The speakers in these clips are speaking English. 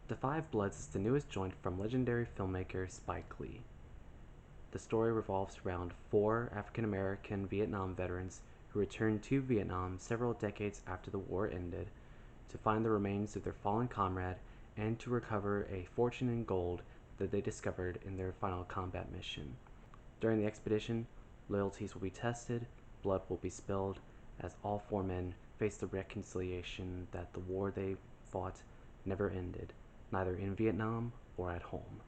The Five Bloods is the newest joint from legendary filmmaker Spike Lee. The story revolves around four African American Vietnam veterans who returned to Vietnam several decades after the war ended to find the remains of their fallen comrade and to recover a fortune in gold that they discovered in their final combat mission. During the expedition, loyalties will be tested, blood will be spilled, as all four men face the reconciliation that the war they fought never ended, neither in Vietnam or at home.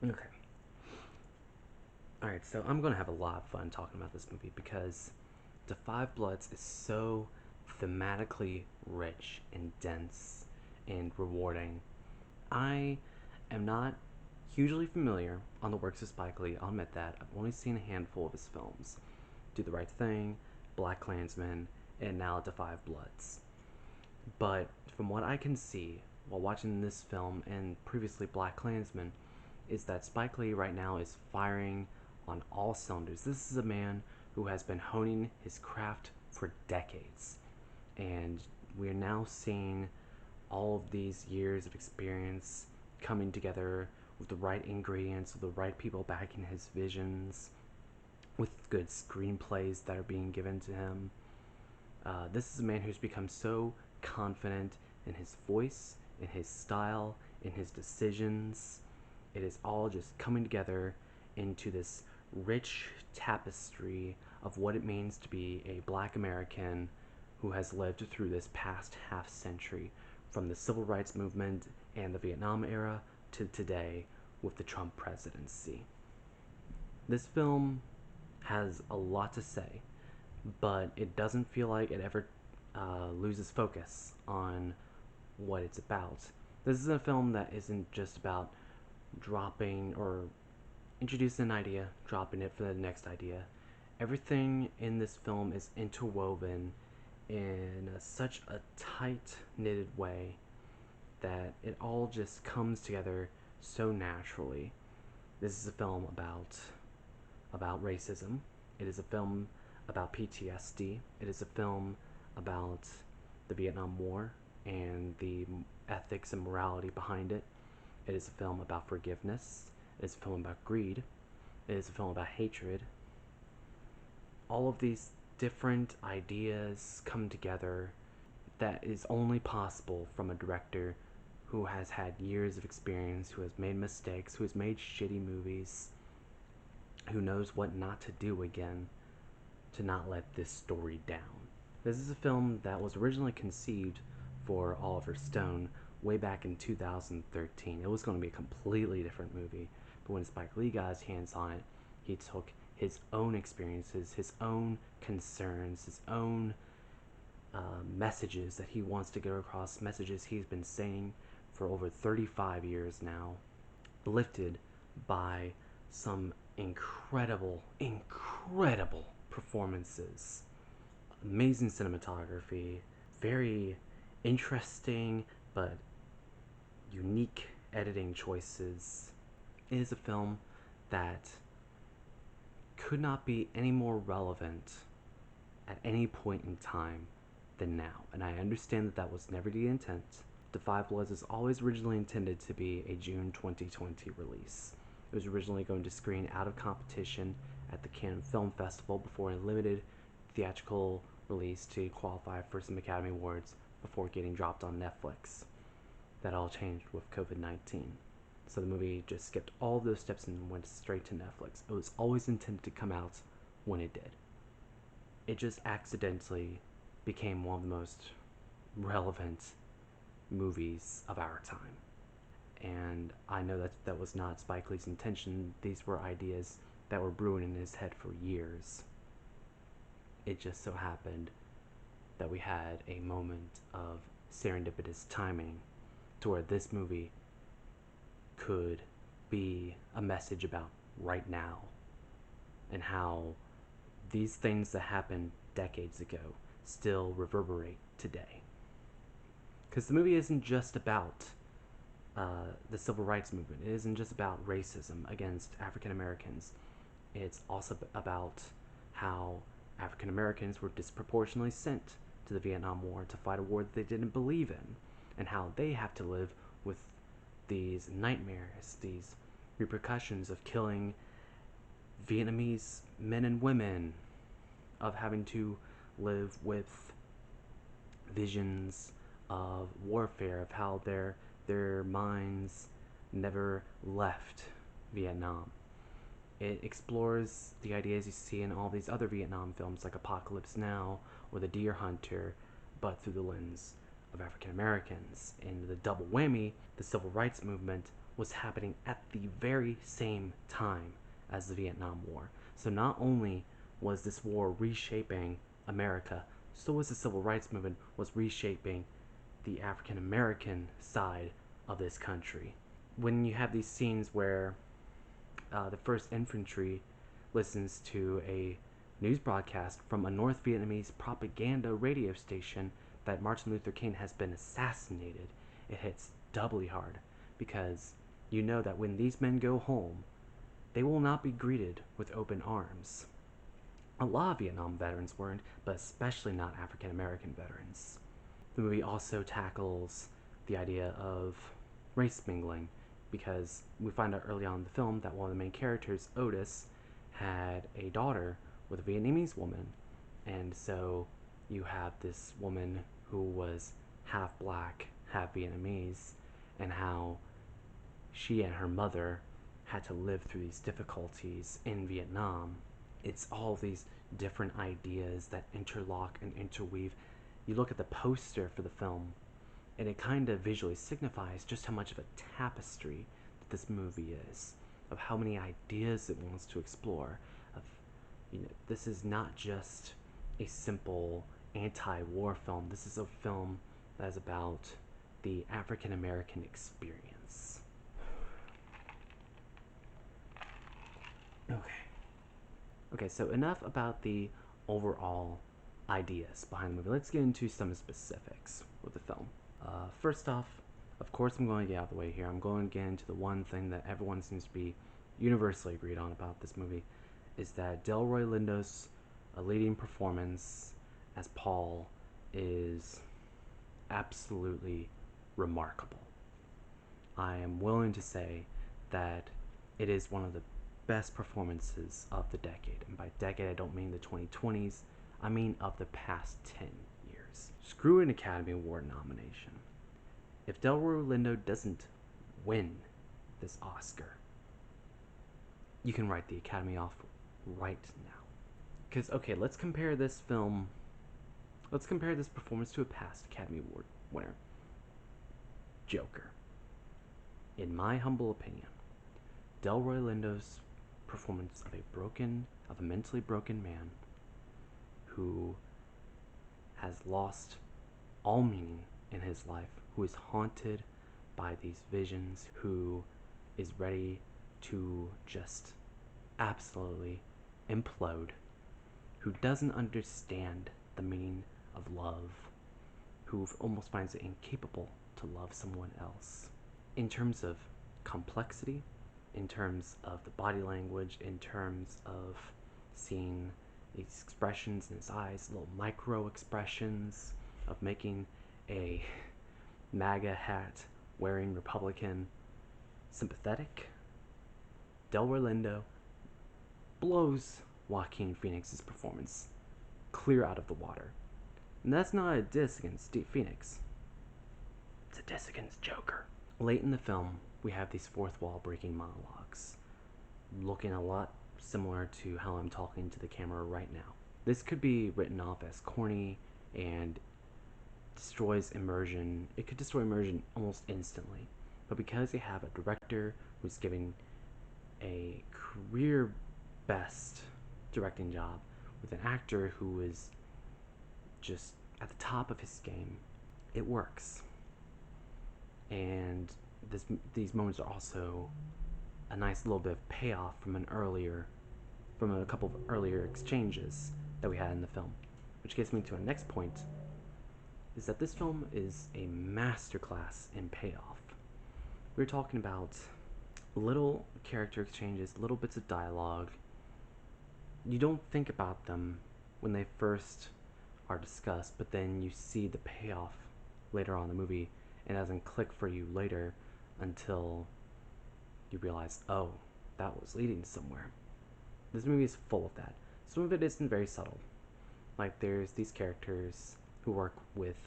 Okay. Alright, so I'm gonna have a lot of fun talking about this movie because The Five Bloods is so thematically rich and dense and rewarding. I am not hugely familiar on the works of Spike Lee, I'll admit that. I've only seen a handful of his films: Do the Right Thing, Black Klansman, and now The Five Bloods. But from what I can see while watching this film and previously Black Klansman, is that Spike Lee right now is firing on all cylinders. This is a man who has been honing his craft for decades, and we are now seeing all of these years of experience coming together with the right ingredients, with the right people backing his visions, with good screenplays that are being given to him. This is a man who's become so confident in his voice, in his style, in his decisions. It is all just coming together into this rich tapestry of what it means to be a black American who has lived through this past half century, from the civil rights movement and the Vietnam era to today with the Trump presidency. This film has a lot to say, but it doesn't feel like it ever loses focus on what it's about. This is a film that isn't just about dropping or introducing an idea, dropping it for the next idea. Everything in this film is interwoven in such a tight knitted way that it all just comes together so naturally. This is a film about racism. It is a film about PTSD. It is a film about the Vietnam War and the ethics and morality behind it. It is a film about forgiveness. It is a film about greed. It is a film about hatred. All of these different ideas come together that is only possible from a director who has had years of experience, who has made mistakes, who has made shitty movies, who knows what not to do again to not let this story down. This is a film that was originally conceived for Oliver Stone way back in 2013. It was going to be a completely different movie, but when Spike Lee got his hands on it, he took his own experiences, his own concerns, his own messages that he wants to get across, messages he's been saying for over 35 years now, lifted by some incredible performances, amazing cinematography, very interesting but unique editing choices. It is a film that could not be any more relevant at any point in time than now, and I understand that that was never the intent. The Five Bloods was always originally intended to be a June 2020 release. It was originally going to screen out of competition at the Cannes Film Festival before a limited theatrical release to qualify for some Academy Awards before getting dropped on Netflix. That all changed with COVID-19. So the movie just skipped all those steps and went straight to Netflix. It was always intended to come out when it did. It just accidentally became one of the most relevant movies of our time. And I know that that was not Spike Lee's intention. These were ideas that were brewing in his head for years. It just so happened that we had a moment of serendipitous timing to where this movie could be a message about right now and how these things that happened decades ago still reverberate today. Because the movie isn't just about the civil rights movement. It isn't just about racism against African Americans. It's also about how African Americans were disproportionately sent to the Vietnam War to fight a war that they didn't believe in, and how they have to live with these nightmares, these repercussions of killing Vietnamese men and women, of having to live with visions of warfare, of how their minds never left Vietnam. It explores the ideas you see in all these other Vietnam films like Apocalypse Now or The Deer Hunter, but through the lens of African Americans. And the double whammy, the civil rights movement, was happening at the very same time as the Vietnam War. So not only was this war reshaping America, so was the civil rights movement was reshaping the African American side of this country. When you have these scenes where the 1st Infantry listens to a news broadcast from a North Vietnamese propaganda radio station that Martin Luther King has been assassinated, it hits doubly hard, because you know that when these men go home, they will not be greeted with open arms. A lot of Vietnam veterans weren't, but especially not African American veterans. The movie also tackles the idea of race mingling, because we find out early on in the film that one of the main characters, Otis, had a daughter with a Vietnamese woman. And so you have this woman who was half black, half Vietnamese, and how she and her mother had to live through these difficulties in Vietnam. It's all these different ideas that interlock and interweave. You look at the poster for the film, and it kind of visually signifies just how much of a tapestry that this movie is, of how many ideas it wants to explore. Of, this is not just a simple anti-war film. This is a film that is about the African American experience. Okay, so enough about the overall ideas behind the movie. Let's get into some specifics with the film. First off, of course I'm going to get out of the way here. I'm going to get into the one thing that everyone seems to be universally agreed on about this movie, is that Delroy Lindo's leading performance as Paul is absolutely remarkable. I am willing to say that it is one of the best performances of the decade. And by decade, I don't mean the 2020s, I mean of the past 10 years. Screw an Academy Award nomination. If Delroy Lindo doesn't win this Oscar, you can write the Academy off right now. Because, okay, let's compare this performance to a past Academy Award winner, Joker. In my humble opinion, Delroy Lindo's performance of a mentally broken man who has lost all meaning in his life, who is haunted by these visions, who is ready to just absolutely implode, who doesn't understand the meaning of love, who almost finds it incapable to love someone else. In terms of complexity, in terms of the body language, in terms of seeing these expressions in his eyes, little micro expressions of making a MAGA hat wearing Republican sympathetic, Delroy Lindo blows Joaquin Phoenix's performance clear out of the water. And that's not a diss against Steve Phoenix. It's a diss against Joker. Late in the film, we have these fourth wall breaking monologues, looking a lot similar to how I'm talking to the camera right now. This could be written off as corny and destroys immersion. It could destroy immersion almost instantly. But because you have a director who's giving a career best directing job with an actor who is just at the top of his game, it works. And these moments are also a nice little bit of payoff from a couple of earlier exchanges that we had in the film. Which gets me to our next point, is that this film is a masterclass in payoff. We're talking about little character exchanges, little bits of dialogue. You don't think about them when they first are discussed, but then you see the payoff later on in the movie, and it doesn't click for you later until you realize, oh, that was leading somewhere. This movie is full of that. Some of it isn't very subtle. Like, there's these characters who work with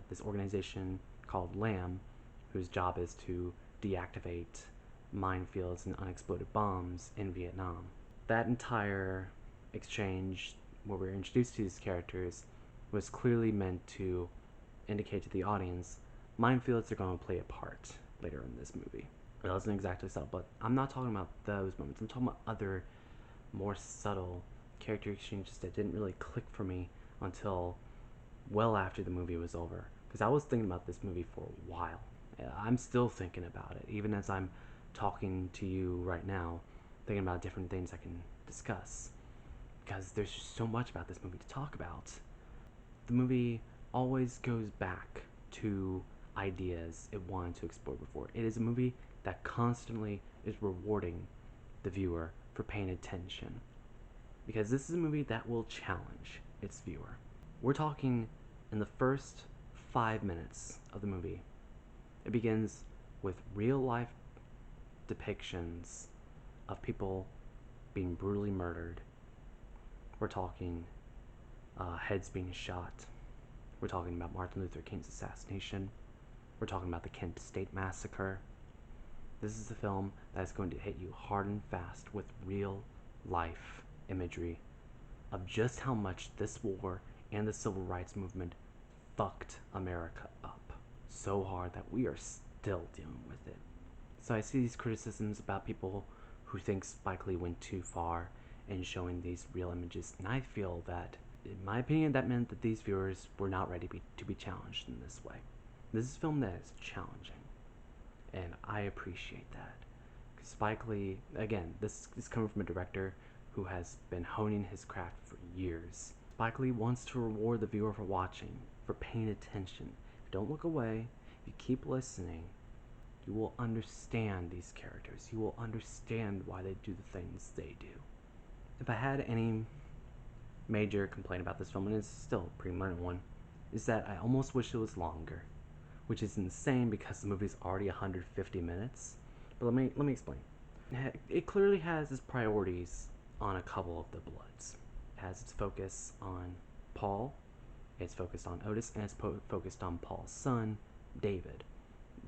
this organization called LAM, whose job is to deactivate minefields and unexploded bombs in Vietnam. That entire exchange, where we're introduced to these characters, was clearly meant to indicate to the audience minefields are going to play a part later in this movie. It wasn't exactly subtle, but I'm not talking about those moments. I'm talking about other, more subtle character exchanges that didn't really click for me until well after the movie was over. Because I was thinking about this movie for a while. I'm still thinking about it, even as I'm talking to you right now, thinking about different things I can discuss. Because there's just so much about this movie to talk about. The movie always goes back to ideas it wanted to explore before. It is a movie that constantly is rewarding the viewer for paying attention. Because this is a movie that will challenge its viewer. We're talking in the first 5 minutes of the movie. It begins with real life depictions of people being brutally murdered. We're talking heads being shot. We're talking about Martin Luther King's assassination. We're talking about the Kent State Massacre. This is a film that is going to hit you hard and fast with real life imagery of just how much this war and the civil rights movement fucked America up so hard that we are still dealing with it. So I see these criticisms about people who think Spike Lee went too far in showing these real images, and I feel that, in my opinion, that meant that these viewers were not ready to be challenged in this way. This is a film that is challenging, and I appreciate that. Because Spike Lee, again, this is coming from a director who has been honing his craft for years. Spike Lee wants to reward the viewer for watching, for paying attention. If you don't look away, if you keep listening, you will understand these characters. You will understand why they do the things they do. If I had any major complaint about this film, and it's still a pretty minor one, is that I almost wish it was longer, which is insane because the movie's already 150 minutes. But let me explain. It clearly has its priorities on a couple of the Bloods. It has its focus on Paul, it's focused on Otis, and it's focused on Paul's son, David.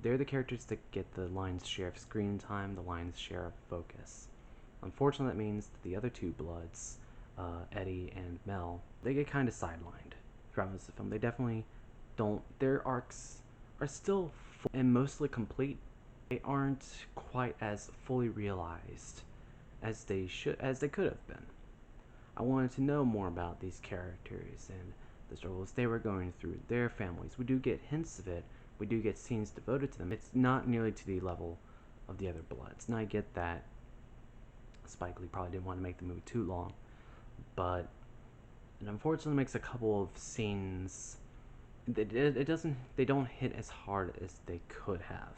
They're the characters that get the lion's share of screen time, the lion's share of focus. Unfortunately, that means that the other two Bloods, Eddie and Mel, they get kind of sidelined throughout most of the film. They definitely don't. Their arcs are still full and mostly complete. They aren't quite as fully realized as they could have been. I wanted to know more about these characters and the struggles they were going through, their families. We do get hints of it. We do get scenes devoted to them. It's not nearly to the level of the other Bloods. And I get that Spike Lee probably didn't want to make the movie too long, but it unfortunately makes a couple of scenes they don't hit as hard as they could have.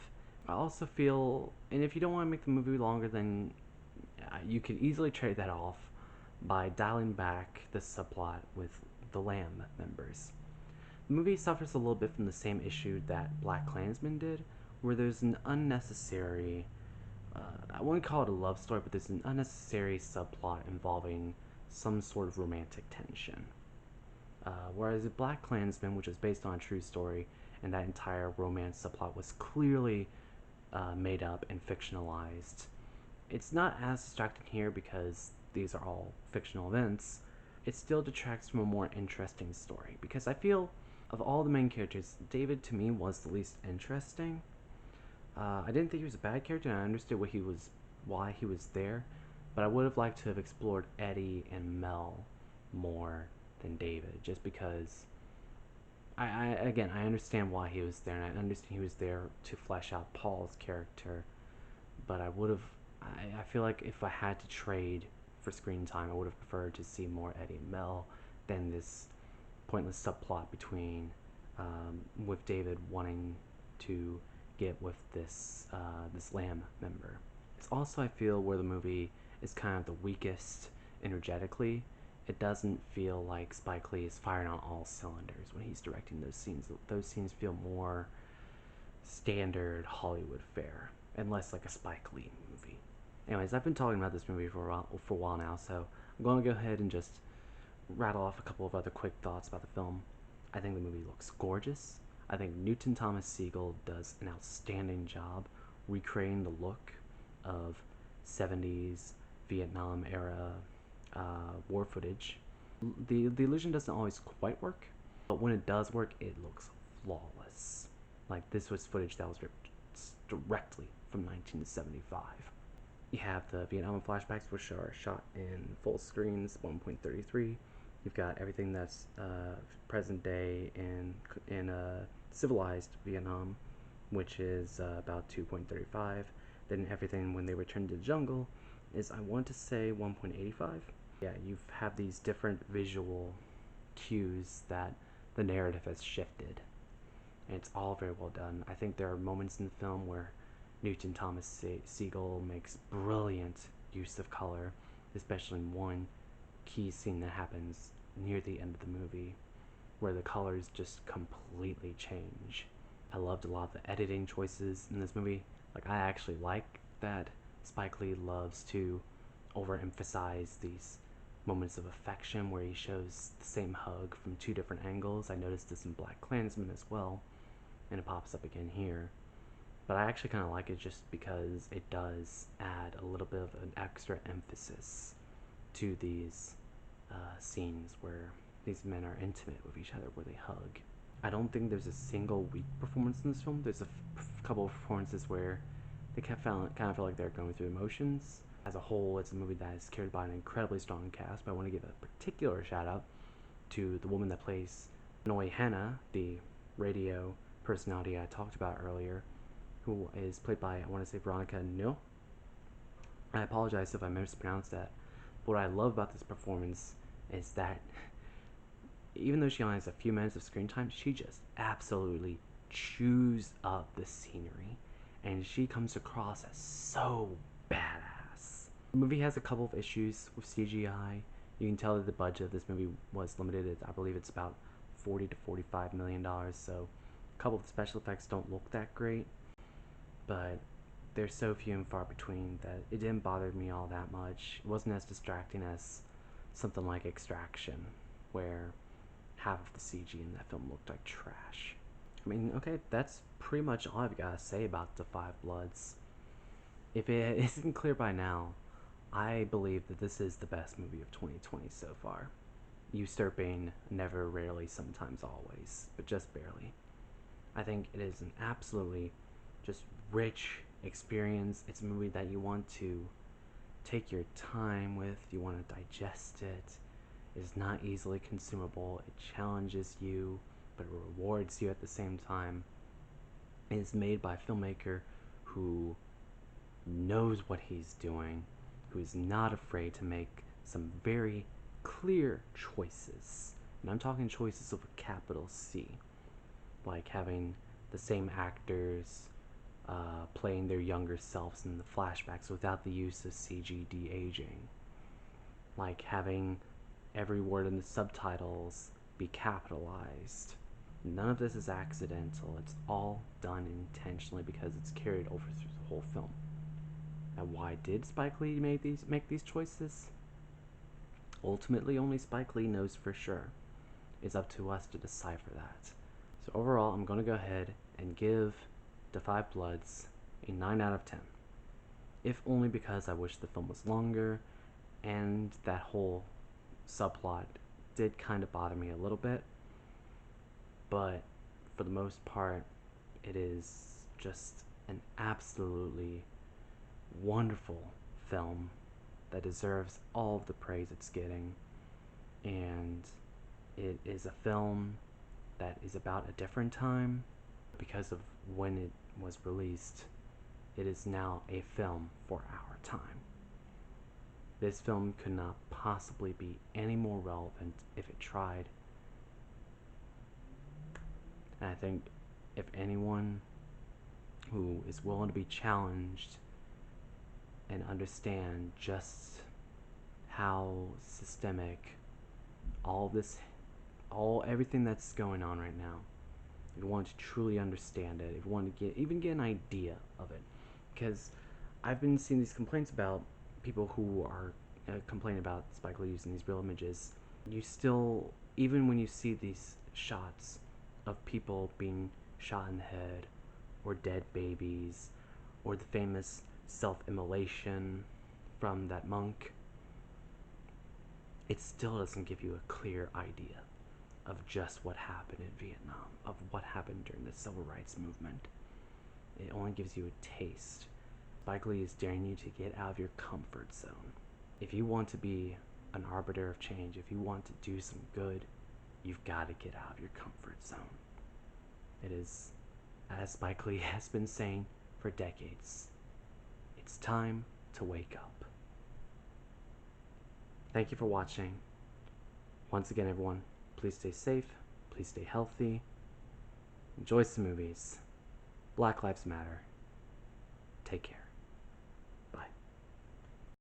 I also feel, and if you don't want to make the movie longer, then you could easily trade that off by dialing back the subplot with the Lamb members. The movie suffers a little bit from the same issue that BlacKkKlansman did, where there's an unnecessary, I wouldn't call it a love story, but there's an unnecessary subplot involving some sort of romantic tension. Whereas BlacKkKlansman, which is based on a true story, and that entire romance subplot was clearly made up and fictionalized, it's not as distracting here because these are all fictional events. It still detracts from a more interesting story, because I feel of all the main characters, David to me was the least interesting. I didn't think he was a bad character, and I understood why he was there, but I would have liked to have explored Eddie and Mel more than David, just because I understand why he was there, and I understand he was there to flesh out Paul's character, but I feel like if I had to trade for screen time, I would have preferred to see more Eddie and Mel than this pointless subplot between with David wanting to get with this Lamb member. It's also, I feel, where the movie is kind of the weakest energetically, it doesn't feel like Spike Lee is firing on all cylinders when he's directing those scenes. Those scenes feel more standard Hollywood fare, and less like a Spike Lee movie. Anyways, I've been talking about this movie for a while now, so I'm going to go ahead and just rattle off a couple of other quick thoughts about the film. I think the movie looks gorgeous. I think Newton Thomas Sigel does an outstanding job recreating the look of 70s Vietnam era war footage. The illusion doesn't always quite work, but when it does work, it looks flawless. Like, this was footage that was ripped directly from 1975. You have the Vietnam flashbacks, which are shot in full screens, 1.33. You've got everything that's present day in civilized Vietnam, which is about 2.35. Then everything when they return to the jungle is, I want to say, 1.85. Yeah, you have these different visual cues that the narrative has shifted, and it's all very well done. I think there are moments in the film where Newton Thomas Sigel makes brilliant use of color, especially in one key scene that happens near the end of the movie, where the colors just completely change. I loved a lot of the editing choices in this movie. Like, I actually like that Spike Lee loves to overemphasize these moments of affection where he shows the same hug from two different angles. I noticed this in Black Klansman as well, and it pops up again here. But I actually kind of like it just because it does add a little bit of an extra emphasis to these scenes where these men are intimate with each other, where they hug. I don't think there's a single weak performance in this film. There's a couple of performances where they kind of feel like they're going through emotions. As a whole, it's a movie that is carried by an incredibly strong cast, but I want to give a particular shout out to the woman that plays Noi Hannah, the radio personality I talked about earlier, who is played by, I want to say, Veronica Nil. I apologize if I mispronounced that. But what I love about this performance is that even though she only has a few minutes of screen time, she just absolutely chews up the scenery, and she comes across as so badass. The movie has a couple of issues with CGI. You can tell that the budget of this movie was limited. I believe it's about $40 to $45 million, so a couple of the special effects don't look that great, but they're so few and far between that it didn't bother me all that much. It wasn't as distracting as something like Extraction, where half of the CG in that film looked like trash. I mean, okay, that's pretty much all I've got to say about The Five Bloods. If it isn't clear by now, I believe that this is the best movie of 2020 so far. Usurping Never, Rarely, Sometimes, Always, but just barely. I think it is an absolutely just rich experience. It's a movie that you want to take your time with, you want to digest it. It is not easily consumable. It challenges you, but it rewards you at the same time. It is made by a filmmaker who knows what he's doing, who is not afraid to make some very clear choices. And I'm talking choices with a capital C, like having the same actors playing their younger selves in the flashbacks without the use of CG de-aging, like having every word in the subtitles be capitalized. None of this is accidental. It's all done intentionally because it's carried over through the whole film. And why did Spike Lee make these choices? Ultimately, only Spike Lee knows for sure. It's up to us to decipher that. So overall, I'm going to go ahead and give The Five Bloods a 9 out of 10. If only because I wish the film was longer, and that whole subplot did kind of bother me a little bit. But for the most part, it is just an absolutely wonderful film that deserves all of the praise it's getting. And it is a film that is about a different time. Because of when it was released, it is now a film for our time. This film could not possibly be any more relevant if it tried. And I think if anyone who is willing to be challenged and understand just how systemic all this, everything that's going on right now, if you want to truly understand it, if you want to even get an idea of it, because I've been seeing these complaints about people who are complaining about Spike Lee using these real images. You still, even when you see these shots of people being shot in the head, or dead babies, or the famous self-immolation from that monk, it still doesn't give you a clear idea of just what happened in Vietnam, of what happened during the civil rights movement. It only gives you a taste. Spike Lee is daring you to get out of your comfort zone. If you want to be an arbiter of change, if you want to do some good, you've got to get out of your comfort zone. It is, as Spike Lee has been saying for decades, it's time to wake up. Thank you for watching. Once again, everyone, please stay safe, please stay healthy, enjoy some movies. Black Lives Matter. Take care.